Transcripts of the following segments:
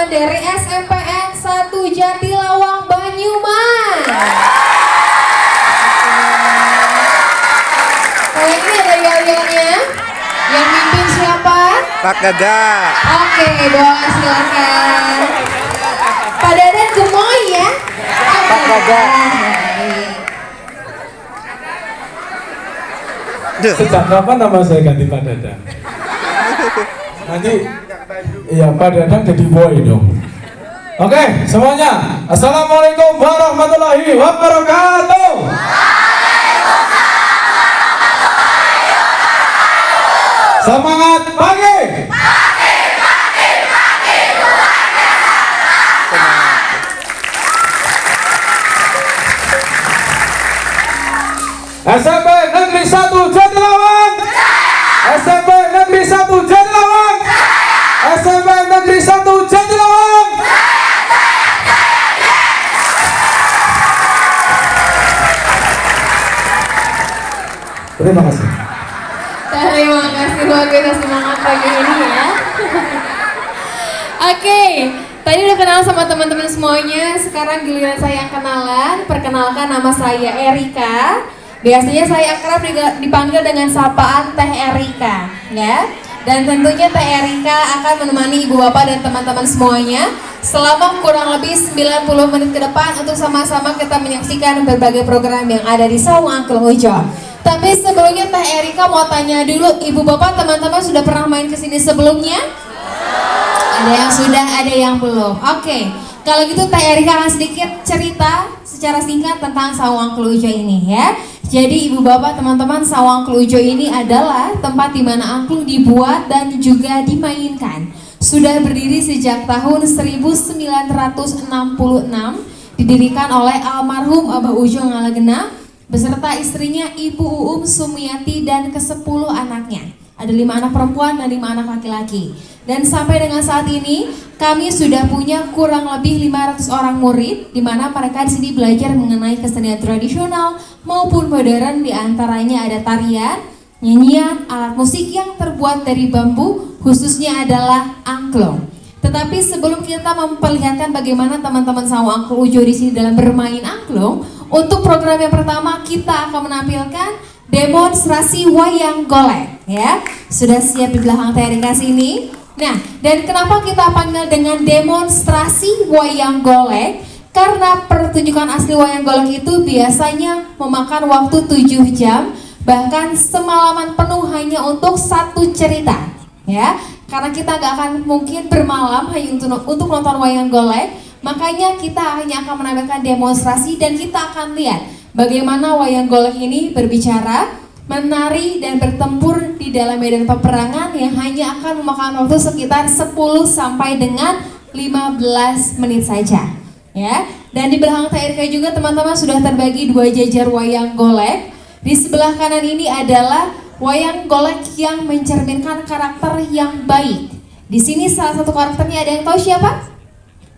teman-teman dari SMPN 1 Jatilawang Banyumas. Kalau ini ada yel-yelnya. Yang mimpin siapa? Pak Dada. Oke, boleh silakan. Pak Dadan gemoy ya. Pak Dada. Sejak kapan nama saya ganti Pak Dadang? Nanti ya Pak Dadang jadi boy dong. Oke, semuanya. Assalamualaikum warahmatullahi wabarakatuh. Semangat pagi. SMP Negeri 1 Jatilawang. SMP Negeri 1 Jatilawang. SMP Negeri 1 Jatilawang. Terima kasih. Terima kasih luar biasa semangat pagi ini ya. Oke, tadi udah kenal sama teman-teman semuanya. Sekarang giliran saya yang kenalan. Perkenalkan, nama saya Erika. Biasanya saya akrab dipanggil dengan sapaan Teh Erika, ya. Dan tentunya Teh Erika akan menemani ibu bapak dan teman-teman semuanya selama kurang lebih 90 menit ke depan untuk sama-sama kita menyaksikan berbagai program yang ada di Saung Angklung Ujo. Tapi sebelumnya Teh Erika mau tanya dulu, ibu bapak teman-teman sudah pernah main kesini sebelumnya? Ada yang sudah, ada yang belum. Oke, kalau gitu Teh Erika akan sedikit cerita secara singkat tentang Saung Angklung Ujo ini ya. Jadi ibu bapak teman-teman, Saung Angklung Ujo ini adalah tempat di mana angklung dibuat dan juga dimainkan. Sudah berdiri sejak tahun 1966, didirikan oleh almarhum Abah Ujo Ngalagena beserta istrinya Ibu Uum Sumiati dan ke-10 anaknya. Ada 5 anak perempuan dan 5 anak laki-laki. Dan sampai dengan saat ini kami sudah punya kurang lebih 500 orang murid, di mana mereka di sini belajar mengenai kesenian tradisional maupun modern. Di antaranya ada tarian, nyanyian, alat musik yang terbuat dari bambu, khususnya adalah angklung. Tetapi sebelum kita memperlihatkan bagaimana teman-teman Saung Angklung Ujo di sini dalam bermain angklung, untuk program yang pertama kita akan menampilkan demonstrasi wayang golek ya. Sudah siap di belakang Teh Erika sini. Nah, dan kenapa kita panggil dengan demonstrasi wayang golek? Karena pertunjukan asli wayang golek itu biasanya memakan waktu 7 jam, bahkan semalaman penuh hanya untuk satu cerita ya. Karena kita gak akan mungkin bermalam hanya untuk nonton wayang golek, makanya kita hanya akan menampilkan demonstrasi dan kita akan lihat bagaimana wayang golek ini berbicara, menari dan bertempur di dalam medan peperangan yang hanya akan memakan waktu sekitar 10 sampai dengan 15 menit saja ya. Dan di belakang Teh Erika juga teman-teman sudah terbagi 2 jajar wayang golek. Di sebelah kanan ini adalah wayang golek yang mencerminkan karakter yang baik. Di sini salah satu karakternya ada yang tahu siapa?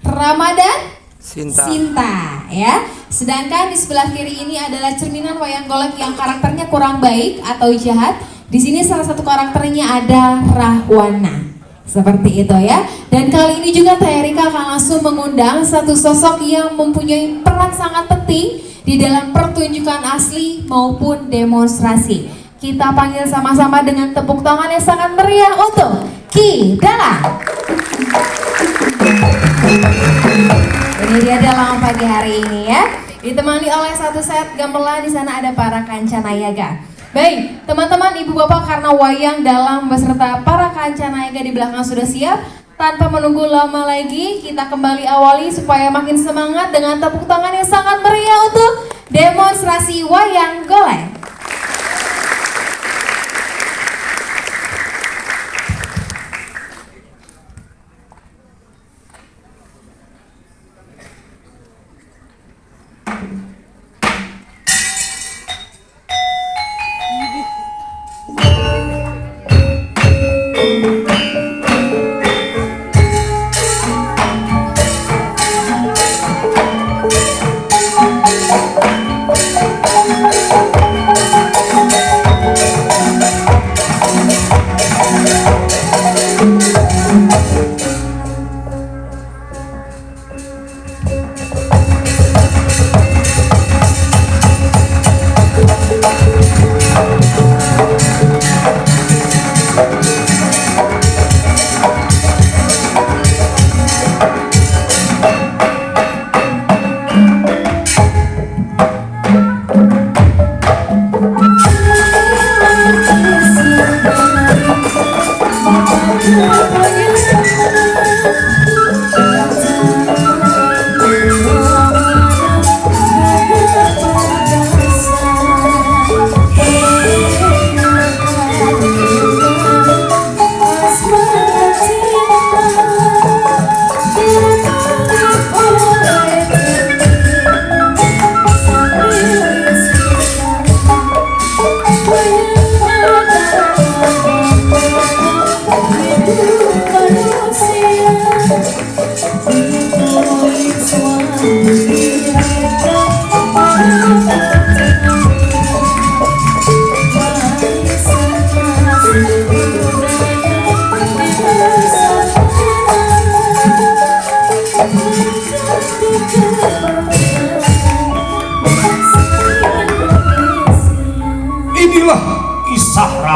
Ramadan Sinta ya. Sedangkan di sebelah kiri ini adalah cerminan wayang golek yang karakternya kurang baik atau jahat. Di sini salah satu karakternya ada Rahwana. Seperti itu ya. Dan kali ini juga Teh Erika akan langsung mengundang satu sosok yang mempunyai peran sangat penting di dalam pertunjukan asli maupun demonstrasi. Kita panggil sama-sama dengan tepuk tangan yang sangat meriah untuk Ki Dala. Ini dia dalam pagi hari ini ya, ditemani oleh satu set gamelan. Di sana ada para Kancanayaga. Baik, teman-teman, ibu bapak, karena wayang dalam beserta para Kancanayaga di belakang sudah siap, tanpa menunggu lama lagi kita kembali awali supaya makin semangat dengan tepuk tangan yang sangat meriah untuk demonstrasi wayang golek.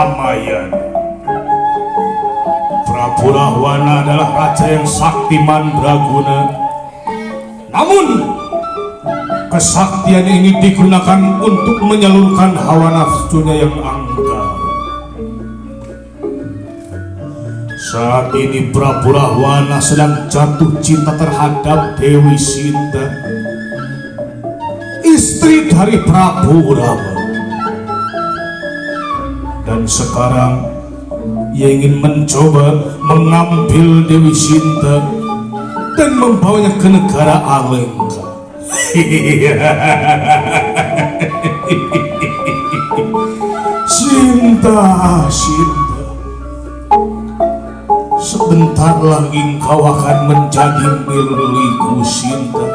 Ramayana. Prabu Rahwana adalah raja yang sakti mandraguna. Namun kesaktian ini digunakan untuk menyalurkan hawa nafsunya yang anggar. Saat ini Prabu Rahwana sedang jatuh cinta terhadap Dewi Sinta, istri dari Prabu Rama. Dan sekarang ia ingin mencoba mengambil Dewi Sinta dan membawanya ke negara Alengka. Sinta, Sinta, sebentar lagi engkau akan menjadi milikku, Sinta.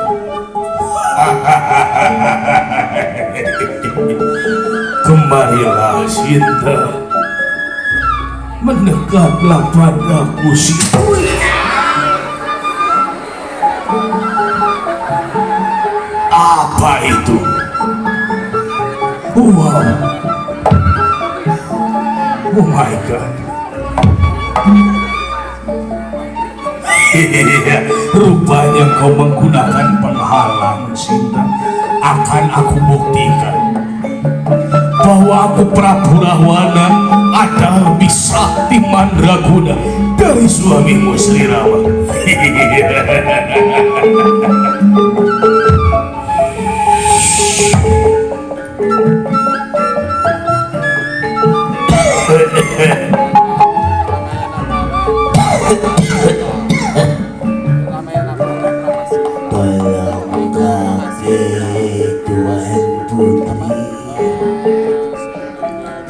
Kemarilah, Sinta, mendekatlah padaku, Sinta. Apa itu? Wow. Oh my God. Rupanya kau menggunakan penghalang, Sinta. Akan aku buktikan bahwa aku Prabu Rahwana adalah lebih sakti mandraguna dari suamimu Sri Rama. Tolong kakek Tuan Putri,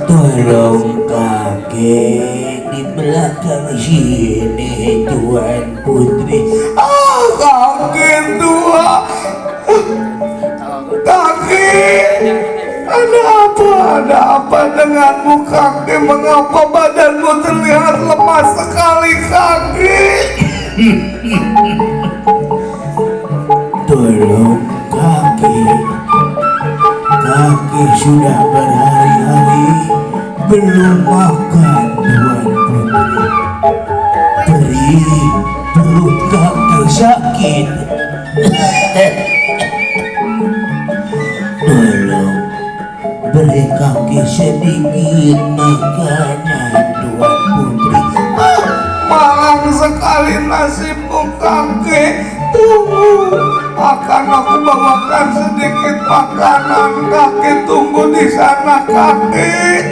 tolong kakek di belakang sini Tuan Putri. Kakek tua, kakek, ada apa? Ada apa denganmu kakek? Mengapa badanmu terlihat lemas sekali kakek? Tolong kakek, kakek sudah berhari-hari belum makan Tuan Putri. Perut kakek sakit. Tolong beri kakek sedikit makanan Tuan Putri. Malang sekali nasibmu kakek. Tunggu, akan aku bawakan sedikit makanan. Kakek tunggu di sana kakek.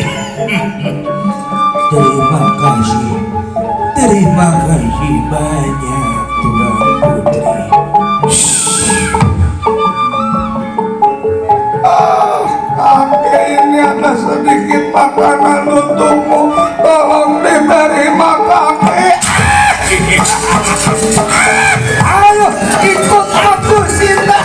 Terima kasih banyak Tuan Putri. Kakek, ini ada sedikit makanan untukmu. Tolong diterima kakek. Ayo ikut aku Sinta.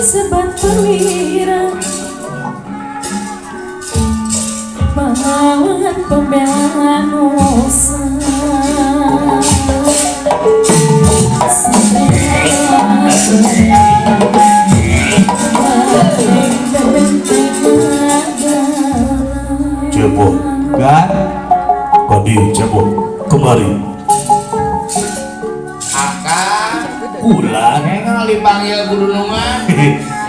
Sebat perwira pahlawan pembela nusa Jebo, Gan, Kodi Jebo, kemari. Ulan, Enggak dipanggil kudunungan,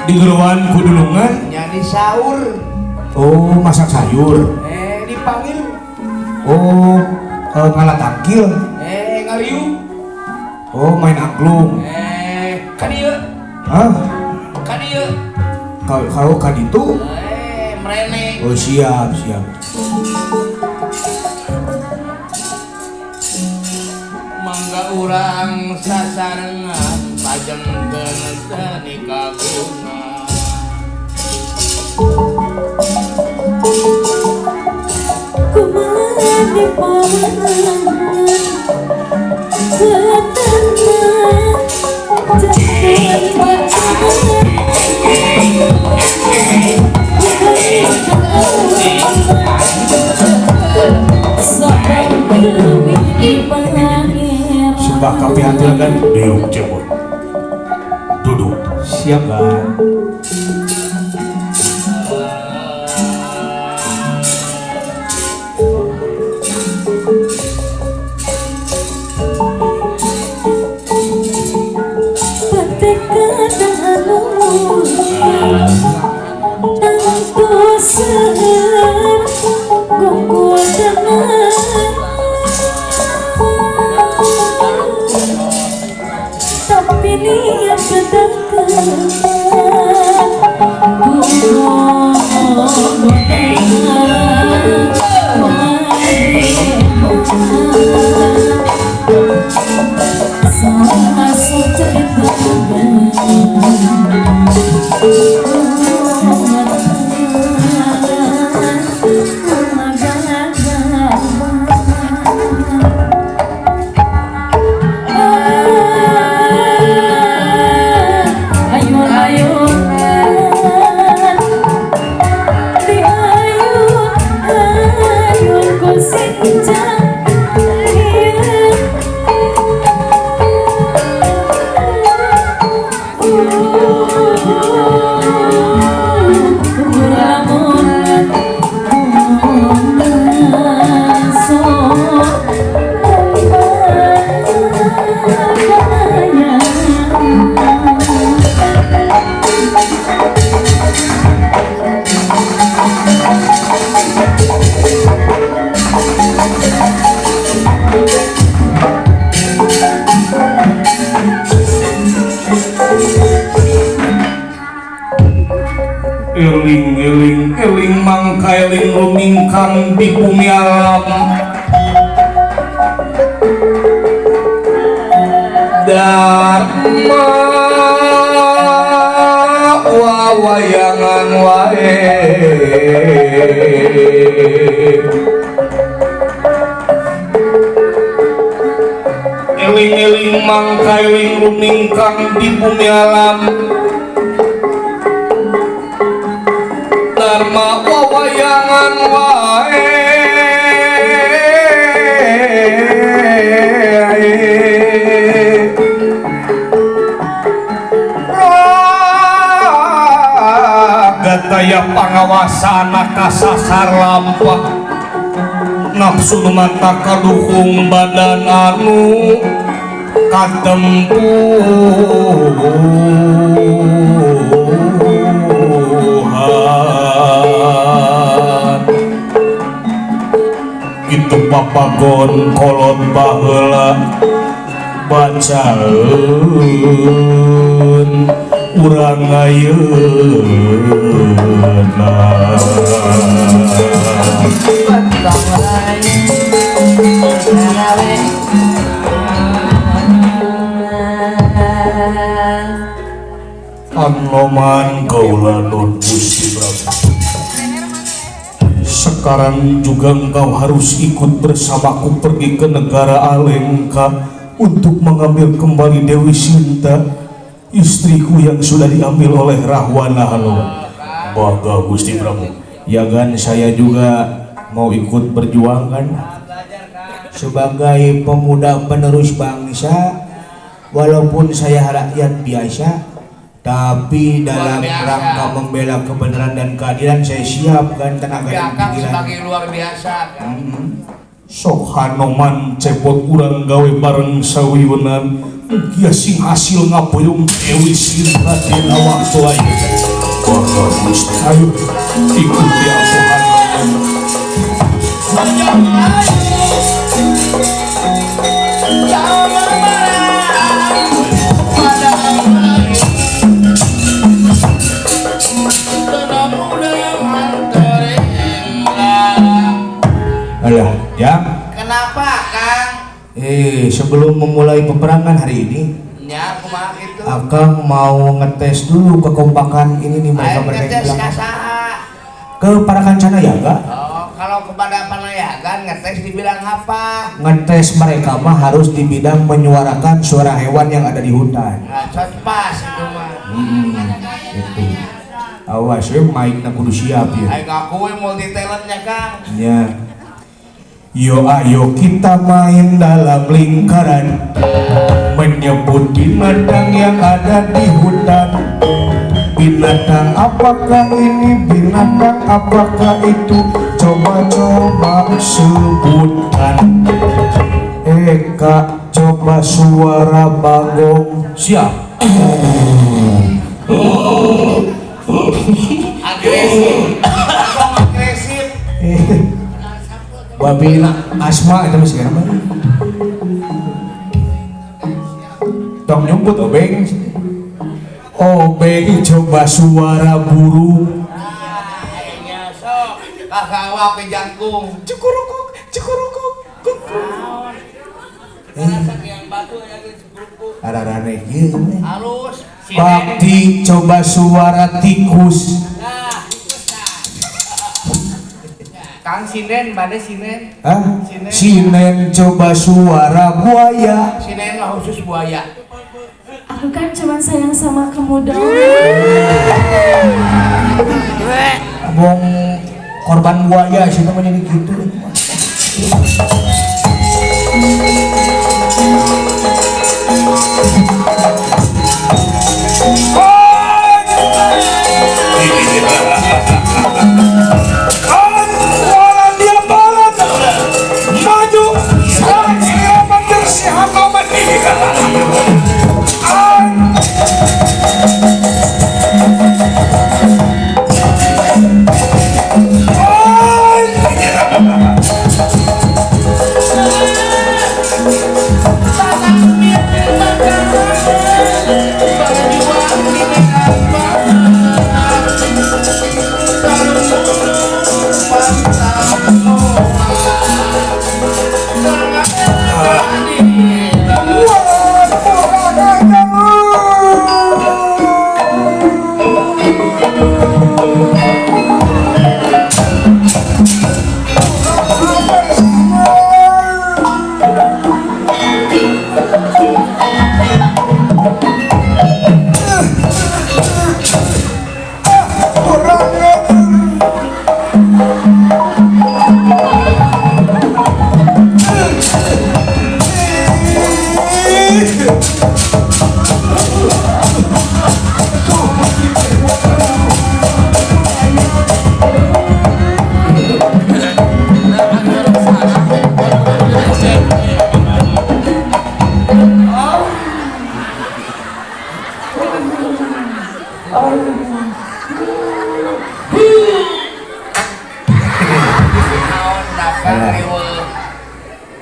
Di geruan kudulungan. jadi sahur. oh masak sayur, Dipanggil, oh ngalah takil, ngariuk, oh main angklung, kadieu, hah? kadieu, Kalau kan itu, merene. oh siap. Mangga urang sasarengan pajengkeun seni kagungan. Sembah kapihatian Diuk cebol. Duduk. siap kan. Tapi niat Eling mangkailing lumingkang di bumi alam Dharma wawayangan wae Eling mangkailing lumingkang di bumi alam Dharma wawayangan wae Gataya pangawasana kasasar lampah nafsu mata kaduhung badan anu katempuhan itu papagon kolot baheula bacaeun urang ngayeuna Anoman kaulanun Gusti Prabu. Sekarang juga engkau harus ikut bersamaku pergi ke negara Alengka untuk mengambil kembali Dewi Sinta, istriku yang sudah diambil oleh Rahwana Halo. Baga Gusti Prabu. Ya kan saya juga mau ikut berjuang kan sebagai pemuda penerus bangsa, walaupun saya rakyat biasa tapi dalam rangka membela kebenaran dan keadilan saya siap kan tenaga dan pikiran sebagai luar biasa kan? Sok Hanoman cepot urang gawe bareng sawiunan kia sing hasil ngapoyong Dewi Sinta dina waktu aja Baga Gusti ayo ikuti aku Hanoman Alah, ya. Kenapa Kang? Sebelum memulai peperangan hari ini, Ya kumaha gitu Akang mau ngetes dulu kekompakan ini nih mereka Ayo ngetes bilang kasaha ke para kancana ya enggak? Oh kalau kepada panayagan ngetes di bidang apa? Ngetes mereka mah harus di bidang menyuarakan suara hewan yang ada di hutan. Nah, pas itu mah. Itu. Awas ya, mic-nya kudu siap ya. Ayo ngakui multi talentnya Kang. Ya. Yo ayo kita main dalam lingkaran, menyebut binatang yang ada di hutan. Binatang apakah ini, binatang apakah itu, coba-coba sebutkan. Eka coba suara bagong. Siap. Agresif. Bagong agresif. Babi asma itu masih kan? Tong nyumput obeng. Obeng coba suara burung. Kayaknya sok. Kakak awak ke jangkung. Cukurukuk, cukurukuk, kukuruk. Yang batu yang cukurukuk. Ararane ieu. Halus. Bakti coba suara tikus. Kang Sinen, bade Sinen. Hah? Sinen coba suara buaya. Sinen mah khusus buaya. Aku kan cuma sayang sama kamu doang. Bong korban buaya sih namanya gitu.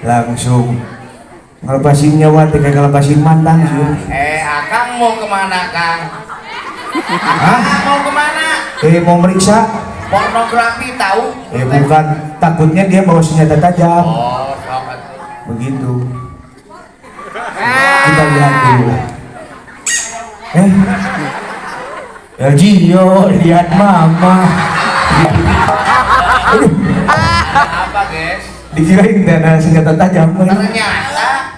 Langsung ngelepasin nyawa kayak ngelepasin mantan sih. Akang mau kemana Kang? Hah? Mau kemana? Mau meriksa? Pornografi tahu? Bukan, takutnya dia bawa senjata tajam. Oh, sok atuh. Begitu. Kita lihat dulu. LG, yo lihat mama. Apa guys? Dikirain ada senjata tajam.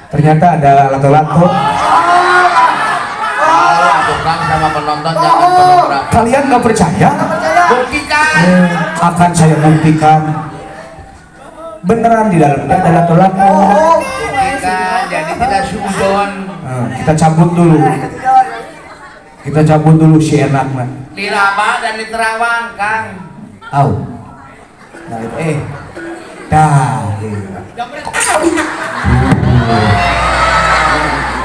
Ternyata ada lato-lato. Tukang sama penonton jangan pornografi. Kalian nggak percaya? Buktikan. Akan saya buktikan. Beneran di dalamnya ada lato-lato. Buktikan. Jadi tidak suzon. Kita cabut dulu. Kita cabut dulu si enaknya. Di Raba dan di Terawang Kang. Au. Nah, dah.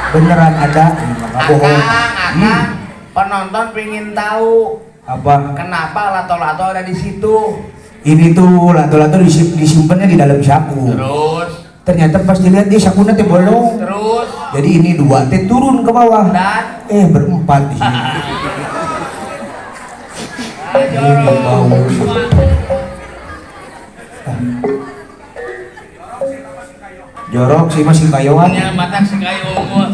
Beneran ada, nggak bohong. Akang, penonton pengen tahu Apa? kenapa lato-lato ada di situ. Ini tuh lato-lato disimpannya di dalam saku. Terus, Ternyata pas dilihat dia sakunya teh bolong. terus, Jadi ini dua teh turun ke bawah. dan Berempat di sini. Ini bau. Jorok sih masih kayoan. punya mata sekayu umur.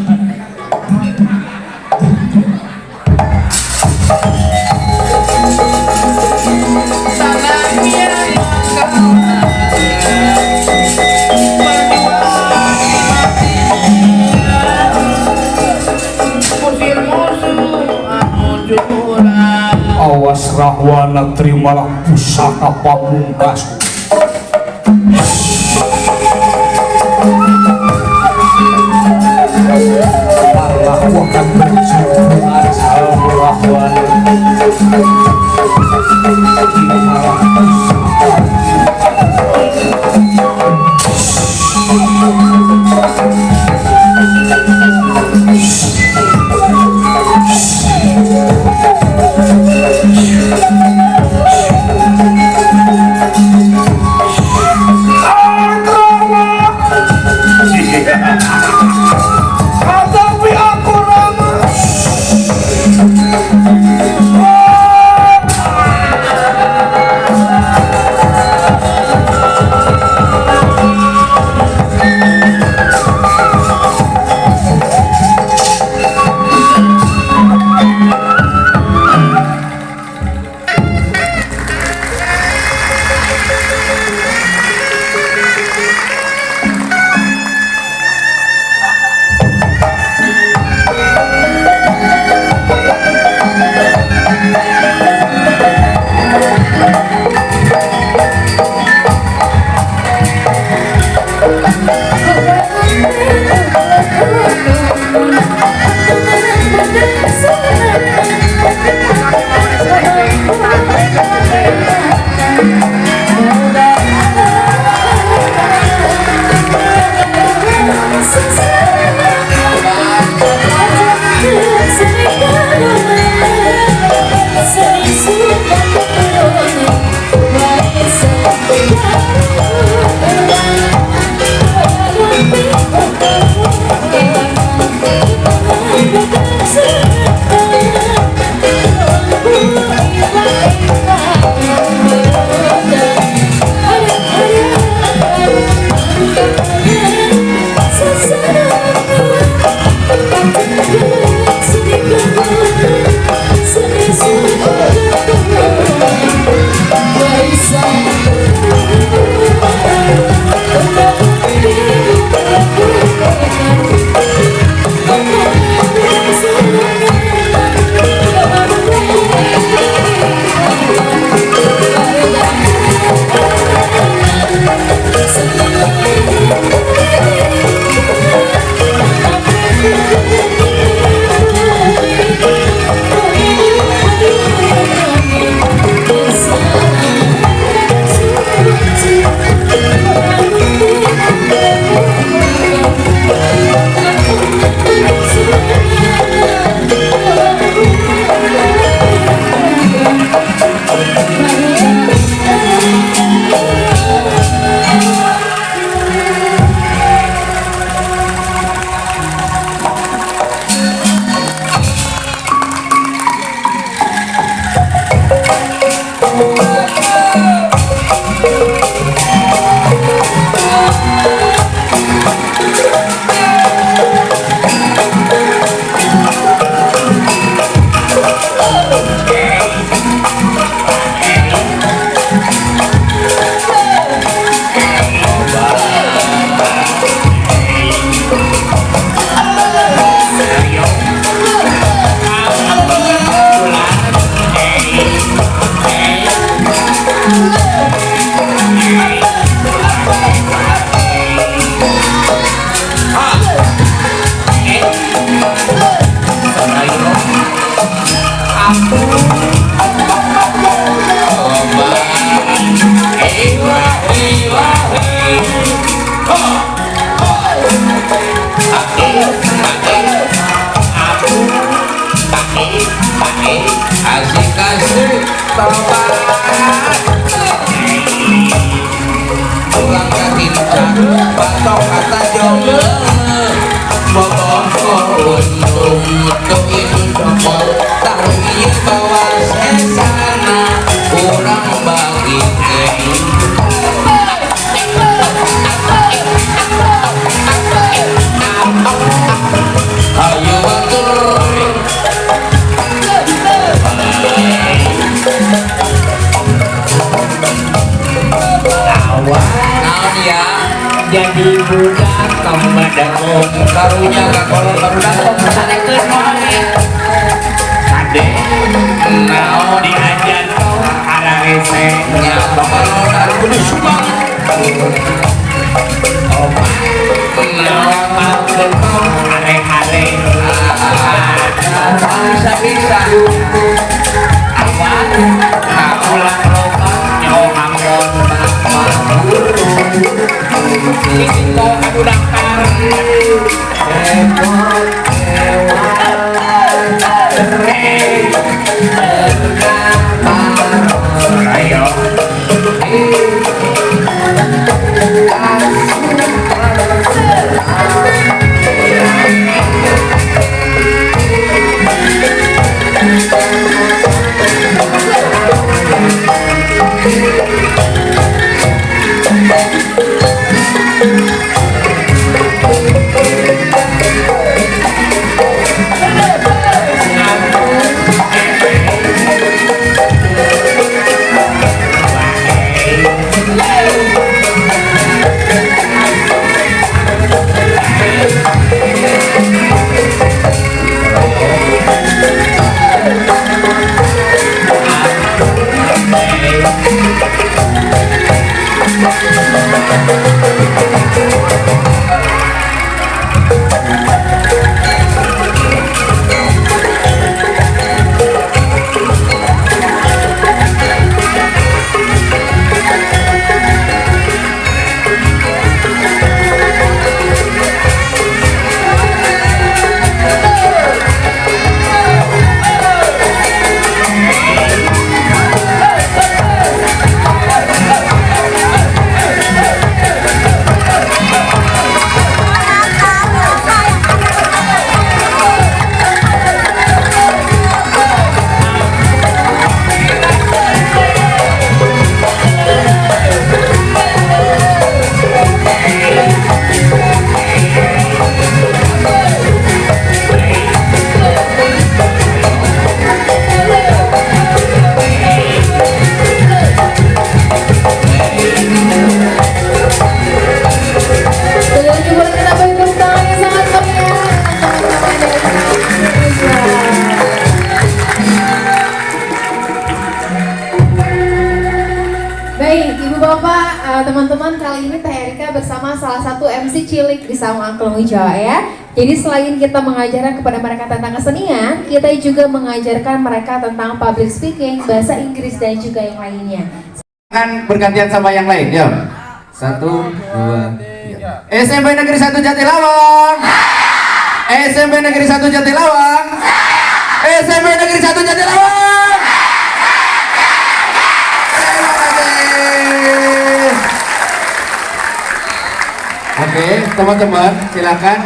Tanahnya yang kau Rahwana terimalah pusaka pamungkasku. Aku akan berjumpa sama Rahwana. Terimalah hadapi aku Rama. Jadi budak kamu badakong karunya kakolong karudak pesanekeun moal kade nao diajar Esenya bapak kudu subang. Bisa-bisa awan ulang lobang nyohamon Iko adu dakar ayo teman-teman, kali ini Teh Erika bersama salah satu MC cilik di Saung Angklung Jawa ya. Jadi selain kita mengajarkan kepada mereka tentang kesenian, kita juga mengajarkan mereka tentang public speaking, bahasa Inggris dan juga yang lainnya. Kan bergantian sama yang lain ya. 1, 2, 3. SMP Negeri 1 Jatilawang. SMP Negeri 1 Jatilawang. SMP Negeri 1 Jatilawang. Terima kasih. Oke, teman-teman, silakan.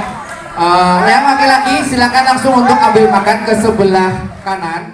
Yang laki-laki silakan langsung untuk ambil makan ke sebelah kanan.